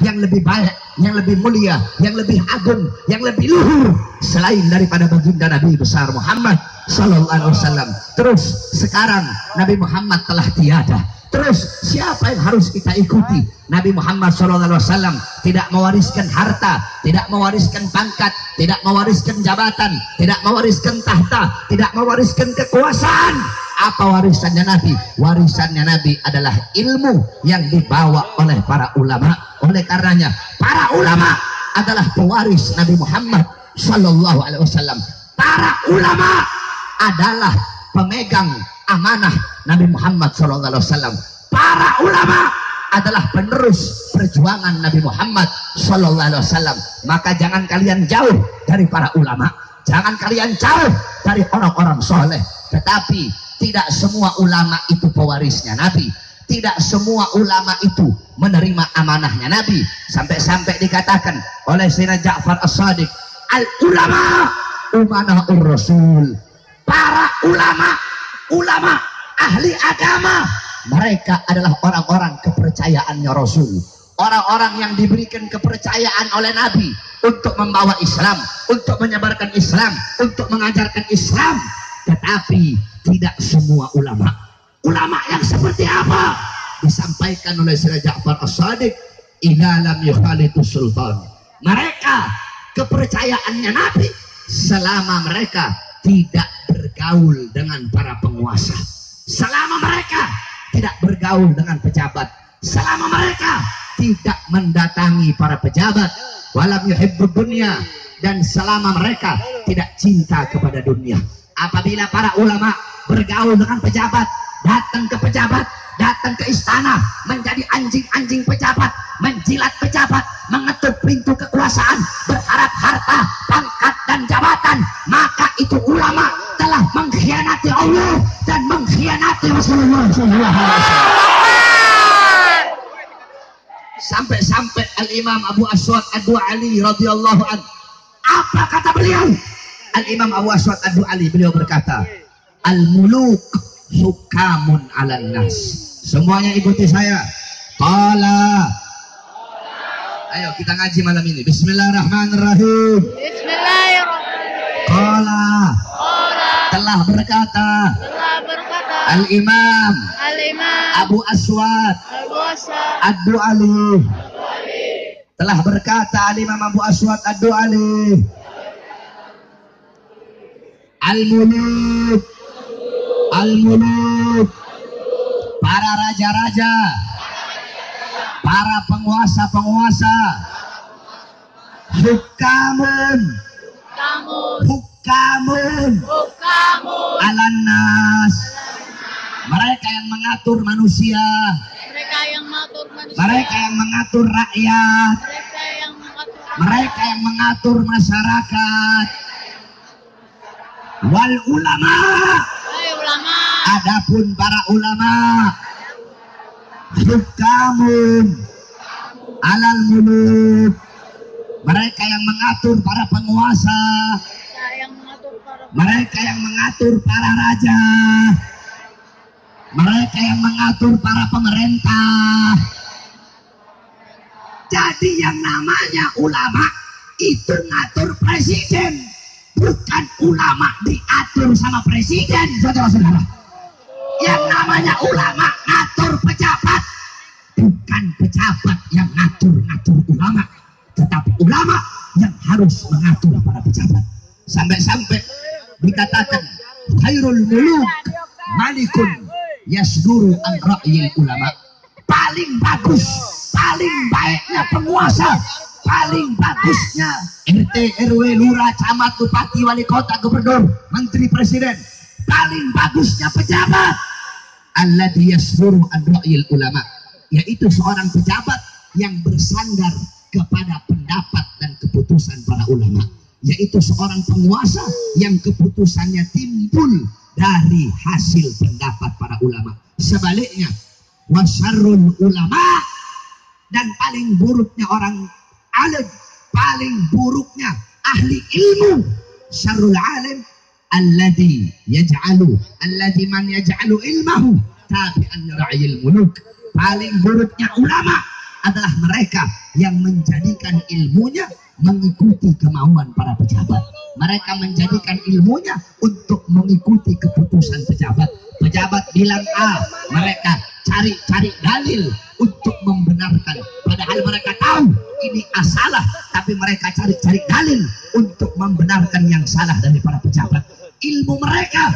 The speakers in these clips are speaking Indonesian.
yang lebih baik, yang lebih mulia, yang lebih agung, yang lebih luhur selain daripada baginda Nabi besar Muhammad sallallahu alaihi wasallam. Terus sekarang Nabi Muhammad telah tiada. Terus siapa yang harus kita ikuti? Nabi Muhammad SAW tidak mewariskan harta, tidak mewariskan pangkat, tidak mewariskan jabatan, tidak mewariskan tahta, tidak mewariskan kekuasaan. Apa warisannya Nabi? Warisannya Nabi adalah ilmu yang dibawa oleh para ulama. Oleh karenanya para ulama adalah pewaris Nabi Muhammad SAW. Para ulama adalah pemegang amanah Nabi Muhammad SAW. Para ulama adalah penerus perjuangan Nabi Muhammad SAW. Maka jangan kalian jauh dari para ulama, jangan kalian jauh dari orang-orang soleh. Tetapi tidak semua ulama itu pewarisnya Nabi, tidak semua ulama itu menerima amanahnya Nabi. Sampai-sampai dikatakan oleh Sayyidina Ja'far As-Shadiq, al ulama umana'ur rasul. Para ulama ahli agama, mereka adalah orang-orang kepercayaannya Rasul, orang-orang yang diberikan kepercayaan oleh Nabi untuk membawa Islam, untuk menyebarkan Islam, untuk mengajarkan Islam. Tetapi tidak semua ulama yang seperti apa disampaikan oleh Sayyidina Ja'far As-Shadiq, idza lam yukhalitus sultan. Mereka kepercayaannya Nabi selama mereka tidak bergaul dengan para penguasa, selama mereka tidak bergaul dengan pejabat, selama mereka tidak mendatangi para pejabat, walam yuhibbud dunya, dan selama mereka tidak cinta kepada dunia. Apabila para ulama bergaul dengan pejabat, datang ke pejabat, datang ke istana, menjadi anjing-anjing pejabat, menjilat pejabat, mengetuk pintu kekuasaan, berharap harta, pangkat dan jabatan, maka itu ulama telah mengkhianati Allah dan mengkhianati Rasulullah SAW. Sampai-sampai Al-Imam Abu Aswad Ad-Du'ali radhiyallahu anhu, apa kata beliau? Al-Imam Abu Aswad Ad-Du'ali, beliau berkata, al-muluk hukamun 'alan nas. Semuanya ikuti saya. Qala. Ayo kita ngaji malam ini. Bismillahirrahmanirrahim. Bismillahirrahmanirrahim. Qala. Telah berkata. Al-Imam Abu Aswad Ad-Du'ali. Telah berkata Al-Imam Abu Aswad Ad-Du'ali, Al-muluk, para raja-raja, para penguasa-penguasa, hukamun alan nas, mereka yang mengatur manusia, mereka yang mengatur rakyat, mereka yang mengatur masyarakat. Wal ulama, adapun para ulama, hukamun alal muluk, mereka yang mengatur para penguasa, mereka yang mengatur para raja, mereka yang mengatur para pemerintah. Jadi yang namanya ulama itu ngatur presiden, bukan ulama diatur sama presiden, saudara-saudara. Yang namanya ulama ngatur pejabat, bukan pejabat yang ngatur ulama, tetapi ulama yang harus mengatur para pejabat. Sampai-sampai dikatakan khairul muluk malikun yasduru an ra'yil ulama. Paling bagus, paling baiknya penguasa, paling bagusnya RT, RW, lurah, camat, bupati, wali kota, gubernur, menteri, presiden, paling bagusnya pejabat alladzi yasduru an ra'yil ulama, yaitu seorang pejabat yang bersandar kepada pendapat dan keputusan para ulama, yaitu seorang penguasa yang keputusannya timbul dari hasil pendapat para ulama. Sebaliknya, wasyarrul ulama, dan paling buruknya orang alim, paling buruknya ahli ilmu, syarrul alim alladzi man yaj'alu ilmahu tabi'an ra'yil muluk. Paling buruknya ulama adalah mereka yang menjadikan ilmunya mengikuti kemauan para pejabat. Mereka menjadikan ilmunya untuk mengikuti keputusan pejabat. Pejabat bilang A, mereka cari-cari dalil untuk membenarkan. Padahal mereka tahu ini salah, tapi mereka cari-cari dalil untuk membenarkan yang salah dari para pejabat. Ilmu mereka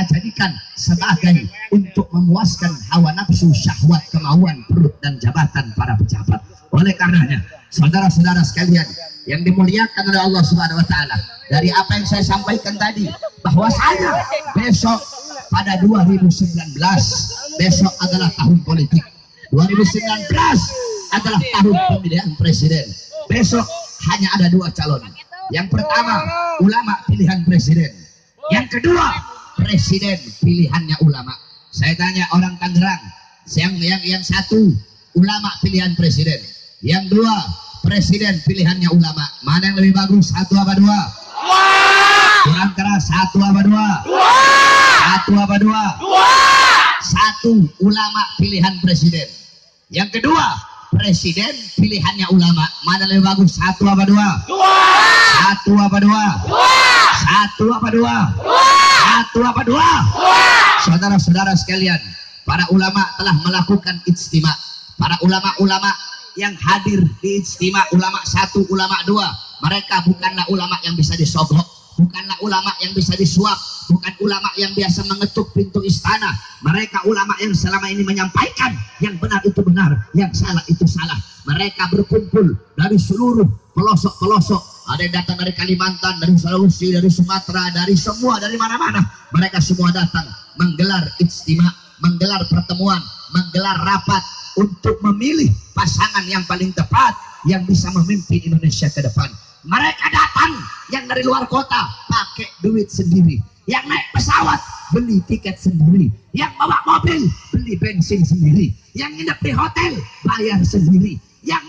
jadikan sebagai untuk memuaskan hawa nafsu, syahwat, kemauan perut dan jabatan para pejabat. Oleh karenanya, saudara-saudara sekalian yang dimuliakan oleh Allah Subhanahu wa taala, dari apa yang saya sampaikan tadi, bahwasanya besok pada 2019 besok adalah tahun politik. 2019 adalah tahun pemilihan presiden. Besok hanya ada 2 calon. Yang pertama, ulama pilihan presiden. Yang kedua, presiden pilihannya ulama. Saya tanya orang Tangerang, yang satu ulama pilihan presiden, yang 2 presiden pilihannya ulama. Mana yang lebih bagus? 1 apa 2? Kurang keras, 1 apa 2? 1 apa 2? 1 ulama pilihan presiden. Yang kedua, presiden pilihannya ulama. Mana lebih bagus? 1 apa 2? 1 apa 2? 1 apa 2? 1 apa 2? Saudara-saudara sekalian, para ulama telah melakukan ijtima. Para ulama-ulama yang hadir di ijtima, ulama 1, ulama 2, mereka bukanlah ulama yang bisa disogok, bukanlah ulama yang bisa disuap, bukan ulama yang biasa mengetuk pintu istana. Mereka ulama yang selama ini menyampaikan yang benar itu benar, yang salah itu salah. Mereka berkumpul dari seluruh pelosok-pelosok. Ada yang datang dari Kalimantan, dari Sulawesi, dari Sumatera, dari semua, dari mana-mana. Mereka semua datang menggelar ijtima, menggelar pertemuan, menggelar rapat untuk memilih pasangan yang paling tepat yang bisa memimpin Indonesia ke depan. Mereka datang yang dari luar kota pakai duit sendiri, yang naik pesawat beli tiket sendiri, yang bawa mobil beli bensin sendiri, yang nginep di hotel bayar sendiri, yang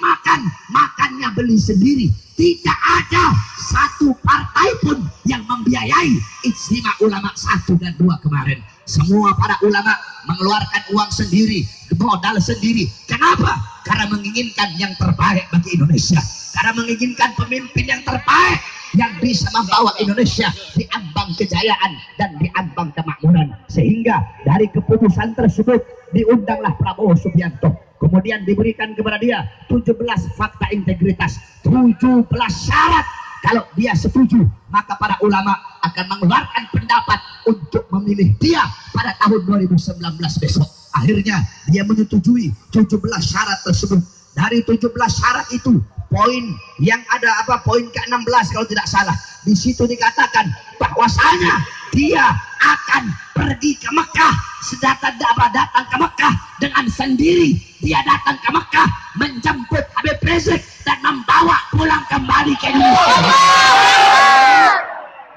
makannya beli sendiri. Tidak ada satu partai pun yang membiayai ijtima ulama 1 dan 2 kemarin. Semua para ulama mengeluarkan uang sendiri, modal sendiri. Kenapa? Karena menginginkan yang terbaik bagi Indonesia, karena menginginkan pemimpin yang terbaik yang bisa membawa Indonesia di ambang kejayaan dan di ambang kemakmuran. Sehingga dari keputusan tersebut diundanglah Prabowo Subianto. Kemudian diberikan kepada dia 17 fakta integritas, 17 syarat. Kalau dia setuju, maka para ulama akan mengeluarkan pendapat untuk memilih dia pada tahun 2019 besok. Akhirnya dia menyetujui 17 syarat tersebut. Dari 17 syarat itu, poin yang ada poin ke-16 kalau tidak salah. Di situ dikatakan bahwasanya dia akan pergi ke Mekah. Datang ke Mekah dengan sendiri. Dia datang ke Mekah menjemput Habib Rizik dan membawa pulang kembali ke Indonesia.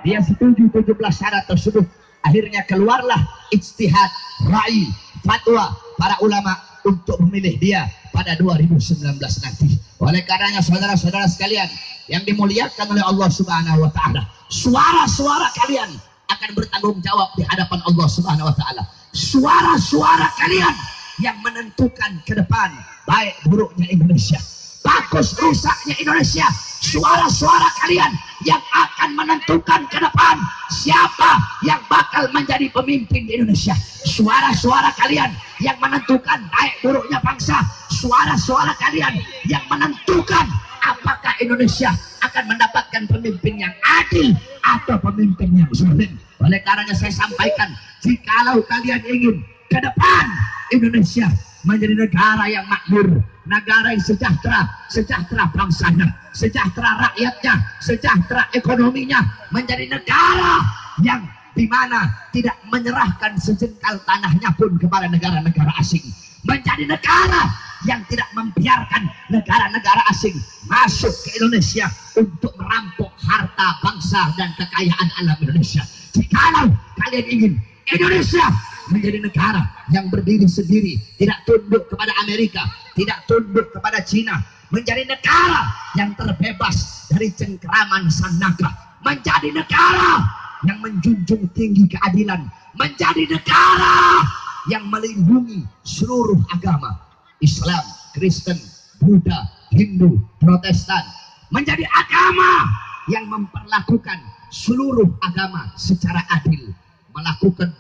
Dia setuju 17 syarat tersebut. Akhirnya keluarlah ijtihad, ra'i, fatwa para ulama untuk memilih dia pada 2019 nanti. Oleh karenanya saudara-saudara sekalian yang dimuliakan oleh Allah Subhanahu wa taala, suara-suara kalian akan bertanggung jawab di hadapan Allah Subhanahu wa taala. Suara-suara kalian yang menentukan ke depan baik buruknya Indonesia, bagus rusaknya Indonesia. Suara-suara kalian yang akan menentukan ke depan siapa yang bakal menjadi pemimpin di Indonesia. Suara-suara kalian yang menentukan baik buruknya bangsa. Suara-suara kalian yang menentukan apakah Indonesia akan mendapatkan pemimpin yang adil atau pemimpin yang zalim. Oleh karenanya saya sampaikan, jikalau kalian ingin ke depan Indonesia menjadi negara yang makmur, negara yang sejahtera bangsanya, sejahtera rakyatnya, sejahtera ekonominya, menjadi negara yang dimana tidak menyerahkan sejengkal tanahnya pun kepada negara-negara asing, menjadi negara yang tidak membiarkan negara-negara asing masuk ke Indonesia untuk merampok harta bangsa dan kekayaan alam Indonesia. Jikalau kalian ingin Indonesia menjadi negara yang berdiri sendiri, tidak tunduk kepada Amerika, tidak tunduk kepada Cina, menjadi negara yang terbebas dari cengkeraman sang naga, menjadi negara yang menjunjung tinggi keadilan, menjadi negara yang melindungi seluruh agama Islam, Kristen, Buddha, Hindu, Protestan, menjadi agama yang memperlakukan seluruh agama secara adil, melakukan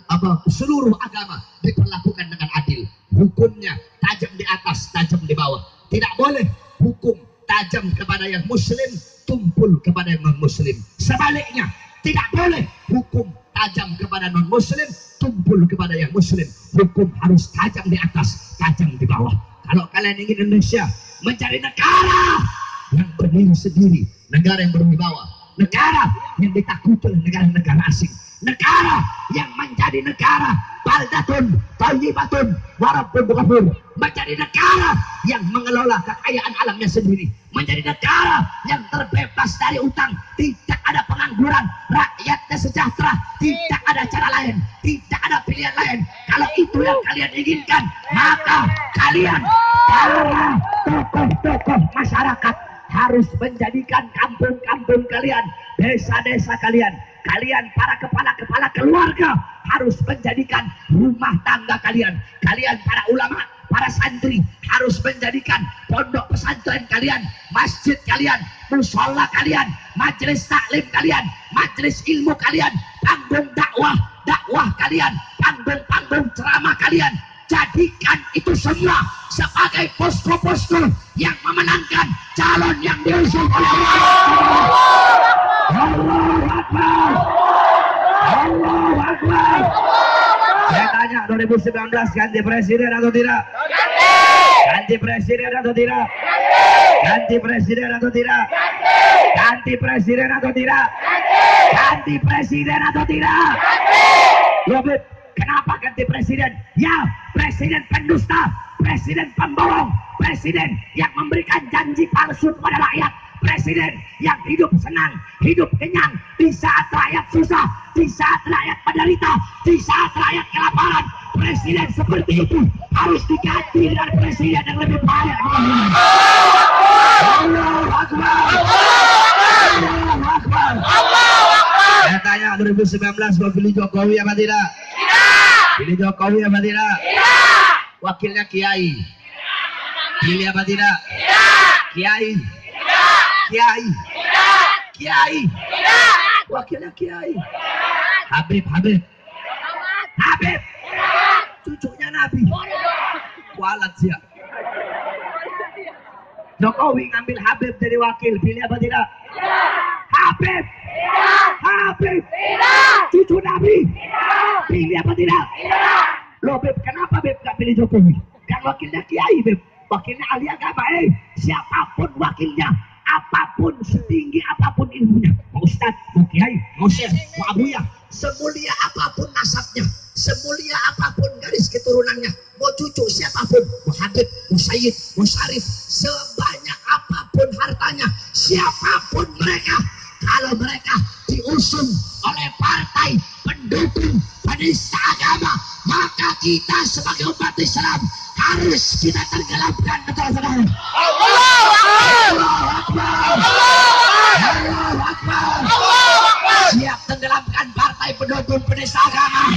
seluruh agama diperlakukan dengan adil. Hukumnya tajam di atas, tajam di bawah. Tidak boleh hukum tajam kepada yang muslim, tumpul kepada yang non muslim. Sebaliknya, tidak boleh hukum tajam kepada non muslim, tumpul kepada yang muslim. Hukum harus tajam di atas, tajam di bawah. Kalau kalian ingin Indonesia menjadi negara yang berdiri sendiri, negara yang berwibawa, negara yang ditakuti oleh negara-negara asing, negara yang menjadi negara baldatun, thayyibatun, warabbun ghafur, menjadi negara yang mengelola kekayaan alamnya sendiri, menjadi negara yang terbebas dari utang, tidak ada pengangguran, rakyatnya sejahtera, tidak ada cara lain, tidak ada pilihan lain. Kalau itu yang kalian inginkan, maka kalian para tokoh-tokoh masyarakat harus menjadikan kampung-kampung kalian, desa-desa kalian, kalian para kepala-kepala keluarga harus menjadikan rumah tangga kalian, kalian para ulama, para santri harus menjadikan pondok pesantren kalian, masjid kalian, musola kalian, majelis taklim kalian, majelis ilmu kalian, panggung dakwah kalian, panggung ceramah kalian. Jadikan itu semua sebagai posko-posko yang memenangkan calon yang diusung oleh Allah. Allahu Akbar. Allahu Akbar. Saya tanya 2019 ganti presiden atau tidak? Ganti presiden atau tidak? Ganti presiden atau tidak? Ganti presiden atau tidak? Ganti presiden atau tidak? Lebih. Kenapa ganti presiden? Ya, presiden pendusta, presiden pembohong, presiden yang memberikan janji palsu kepada rakyat, presiden yang hidup senang, hidup kenyang di saat rakyat susah, di saat rakyat menderita, di saat rakyat kelaparan. Presiden seperti itu harus diganti dengan presiden yang lebih baik. Allahu Akbar. Allahu Akbar. Saya tanya 2019 mau pilih Jokowi apa tidak? Pilih Jokowi apa tidak? Tidak. Wakilnya Kiai. Pilih apa tidak? Tidak. Kiai. Tidak. Kiai. Tidak. Kiai. Tidak. Wakilnya Kiai. Habib. Habib. Habib. Cucunya Nabi. Kualat siap. Jokowi ngambil Habib jadi wakil. Pilih apa tidak? Tidak. Habib. Tidak. Habib. Tidak. Cucu Nabi. Tidak. Pilih apa tidak? Tidak. Loh Beb, kenapa Beb gak pilih Jokowi? Kan wakilnya Kiai Beb, wakilnya ahli agama. Siapapun wakilnya, apapun setinggi apapun ilmunya, mau Ustaz, mau Kiai, mau Syekh, mau Abuya, semulia apapun nasabnya, semulia apapun garis keturunannya, mau cucu siapapun, mau Habib, mau Sayyid, mau Syarif, sebanyak apapun hartanya, siapapun mereka, kalau mereka diusung oleh partai pendukung penista agama, maka kita sebagai umat Islam harus kita tenggelamkan. Betul saudara? Allahu Akbar. Allahu Akbar. Allahu Akbar. Siap tenggelamkan partai pendukung penista agama.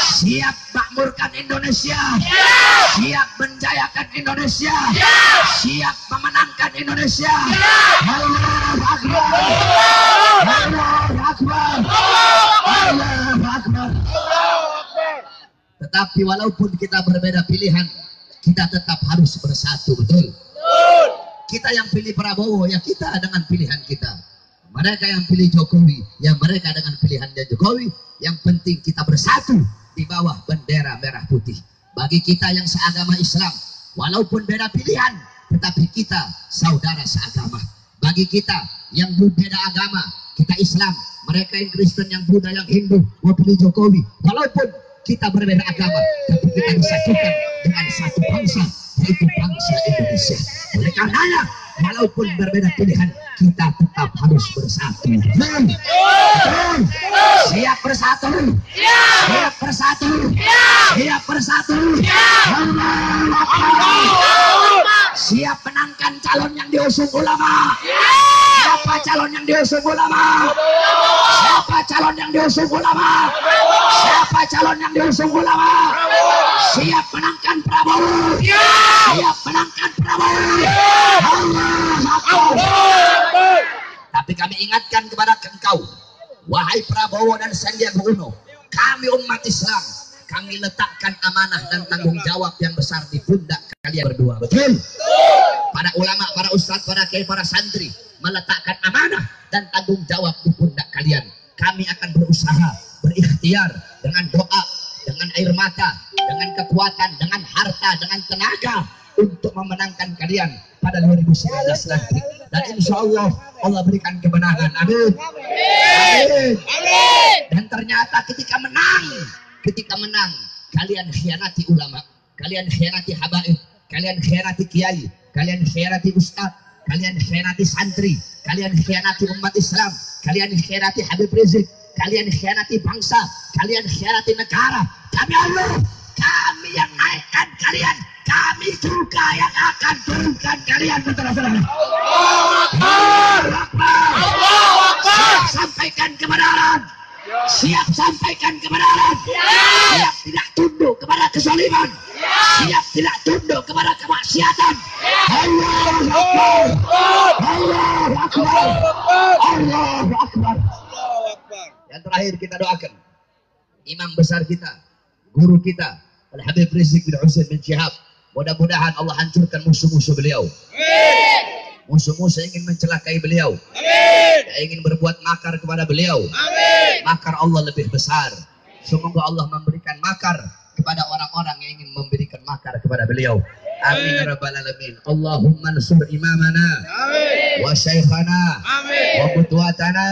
Siap makmurkan Indonesia. Siap menjayakan Indonesia. Siap memenangkan Indonesia. Allahu Akbar. Allahu Akbar. Allahu Akbar. Tetapi walaupun kita berbeda pilihan, kita tetap harus bersatu, betul? Kita yang pilih Prabowo, ya kita dengan pilihan kita. Mereka yang pilih Jokowi, ya mereka dengan pilihannya Jokowi. Yang penting kita bersatu di bawah bendera merah putih. Bagi kita yang seagama Islam, walaupun beda pilihan, tetapi kita saudara seagama. Bagi kita yang berbeda agama, kita Islam, mereka yang Kristen, yang Buddha, yang Hindu, mau pilih Jokowi. Walaupun kita berbeda agama, tapi kita disatukan dengan satu bangsa, yaitu bangsa Indonesia. Oleh karenanya, walaupun berbeda pilihan, kita tetap harus bersatu. Siap bersatu. Siap bersatu. Siap bersatu. Siap menangkan calon yang diusung ulama. Siapa calon yang diusung ulama? Siapa calon yang diusung ulama? Siapa calon yang diusung ulama? Siap menangkan menangkan Prabowo. Siap menangkan Prabowo. Allah. Tapi kami ingatkan kepada engkau, wahai Prabowo dan Sandiaga Uno, kami umat Islam, kami letakkan amanah dan tanggung jawab yang besar di pundak kalian berdua. Betul? Para ulama, para ustadz, para kiai, para santri meletakkan amanah dan tanggung jawab di pundak kalian. Kami akan berusaha, berikhtiar dengan doa, dengan air mata, dengan kekuatan, dengan harta, dengan tenaga untuk memenangkan kalian pada 2019 nanti. Dan insya Allah Allah berikan kemenangan. Amin. Amin. Dan ternyata ketika menang, kalian khianati ulama, kalian khianati habaib, kalian khianati kiai, kalian khianati ustadz, kalian khianati santri, kalian khianati umat Islam, kalian khianati Habib Rizik, kalian khianati bangsa, kalian khianati negara. Kami Allah, kami yang naikkan kalian, kami juga yang akan turunkan kalian. Siap sampaikan kebenaran, siap sampaikan kebenaran, siap tidak tunduk kepada kezaliman, siap tidak tunduk kepada kemaksiatan. Allahu Akbar, Allahu Akbar, Allahu Akbar. Yang terakhir kita doakan imam besar kita, guru kita, Al-Habib Rizik bin Husain bin Syihab. Mudah-mudahan Allah hancurkan musuh-musuh beliau. Musuh-musuh ingin mencelakai beliau, ingin berbuat makar kepada beliau. Makar Allah lebih besar. Semoga Allah memberikan makar kepada orang-orang yang ingin memberikan makar kepada beliau. Amin ya rabbal alamin. Allahumma ansur imamana wa syaikhana wa qudwatana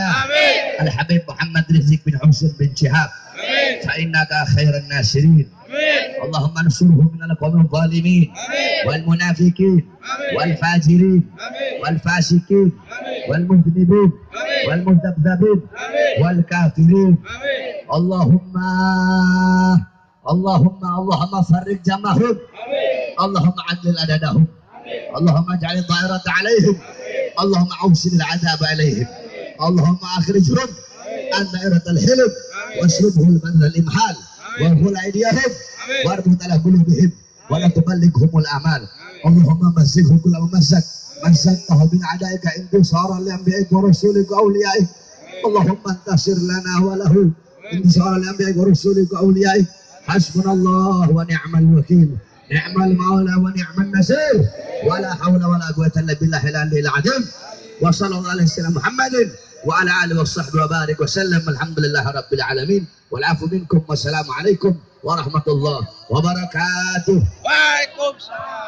Al-Habib Muhammad Rizik bin Husain bin Syihab. Fa innaka khairan nasirin. Allahumma ansurhu minal qawmil zalimin wal munafiqin wal fajirin wal fasikin wal mudhnibin wal mudabdabin wal kafirin. Allahumma farrij jamahum, Allahumma adlil adadahum, Allahumma ij'al ad-da'irata 'alaihim, Allahumma awsil al-'adab 'alaihim, Allahumma akhrijhum an da'iratal hilm wasrubhum min al-imhal wa hul aydiyahum warbut ala qulubihim wa la tuballighumul amal. Allahumma mazzighu kulla mumazzak mazzaqtahu min a'daika intisara li anbiya'ik wa rasulika awliya'ik. Allahumma antasir lana wa lahu intisara li anbiya'ik wa rasulika awliya'ik. Hasbunallah wa ni'mal wakil, ni'mal maula wa ni'man nasir, wa la hawla wa la quwwata illa billahil aliyyil azim. Wa sallallahu alaihi wasallam Muhammadin wa ala alihi wa sahbihi wa barik wa sallam. Alhamdulillahi rabbil alamin. Wal afu minkum wassalamu alaikum warahmatullahi wabarakatuh. Waalaikumsalam.